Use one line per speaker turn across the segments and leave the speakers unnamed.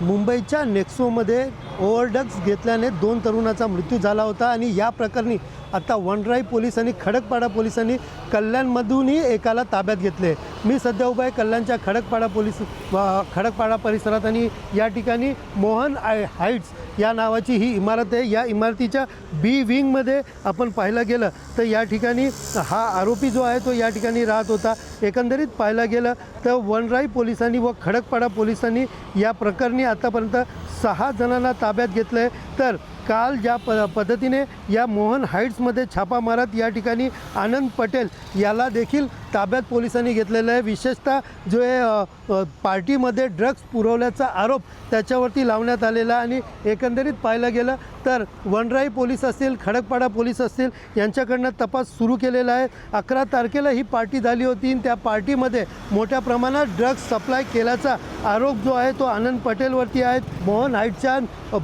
मुंबईच्या नेक्सोमध्ये ओव्हरड्रग्ज घेतल्याने 2 तरुणाचा मृत्यू झाला होता आणि या प्रकरणी आता वनराई पोलीस आणि खडकपाडा पोलिसांनी कल्याणमधूनही एकाला ताब्यात घेतले। मी सध्या उभा आहे कल्याणच्या खडकपाडा परिसरात आणि या ठिकाणी मोहन हाइट्स या नावाची ही इमारत आहे। या इमारतीच्या बी विंगमध्ये आपण पाहायला गेलं तर या ठिकाणी हा आरोपी जो आहे तो या ठिकाणी राहत होता। एकंदरीत पाहायला गेलं तर वनराई पोलिसांनी व खडकपाडा पोलिसांनी या प्रकरणी आतापर्यंत 6 जणांना ताब्यात घेतलं आहे। तर काल ज्या पद्धतीने या मोहन हाइट्समध्ये छापा मारत या ठिकाणी आनंद पटेल याला देखील ताब्यात पोलिसांनी घेतलेला आहे। विशेषतः जो आहे पार्टीमध्ये ड्रग्ज पुरवल्याचा आरोप त्याच्यावरती लावण्यात आलेला आणि एकंदरीत पाहायला गेलं तर वनराई पोलीस असतील खडकपाडा पोलीस असतील यांच्याकडनं तपास सुरू केलेला आहे। 11 तारखेला ही पार्टी झाली होती आणि त्या पार्टीमध्ये मोठ्या प्रमाणात ड्रग्ज सप्लाय केल्याचा आरोप जो आहे तो आनंद पटेलवरती आहे। मोहन हाइट्सच्या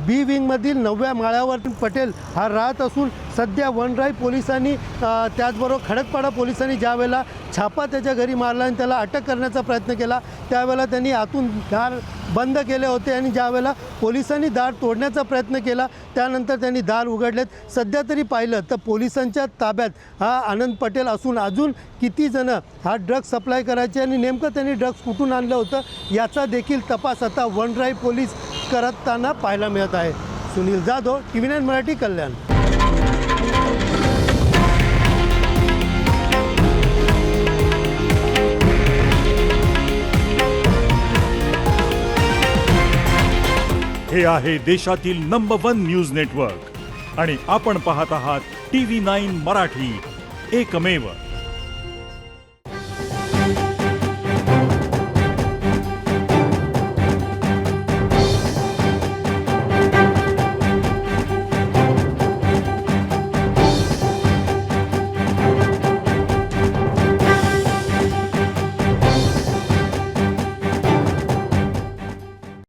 बी विंगमधील 9व्या माळ्यावर पटेल हा राहत असून सध्या वनराई पोलिसांनी त्याचबरोबर खडकपाडा पोलिसांनी ज्यावेळेला छापा त्याच्या घरी मारला आणि त्याला अटक करण्याचा प्रयत्न केला त्यावेळेला त्यांनी आतून दार बंद केले होते आणि ज्यावेळेला पोलिसांनी दार तोडण्याचा प्रयत्न केला त्यानंतर त्यांनी दार उघडलेत। सध्या तरी पाहिलं तर पोलिसांच्या ताब्यात हा आनंद पटेल असून अजून किती जण हा ड्रग्ज सप्लाय करायचे आणि नेमकं त्यांनी ड्रग्ज कुठून आणलं होतं याचा देखील तपास आता वनराई पोलीस करताना पाहायला मिळत आहे। सुनील जाधव, TV9 मराठी, कल्याण।
हे आहे देशातील नंबर 1 न्यूज नेटवर्क आणि आपण पाहत आहात TV9 मराठी, एकमेव।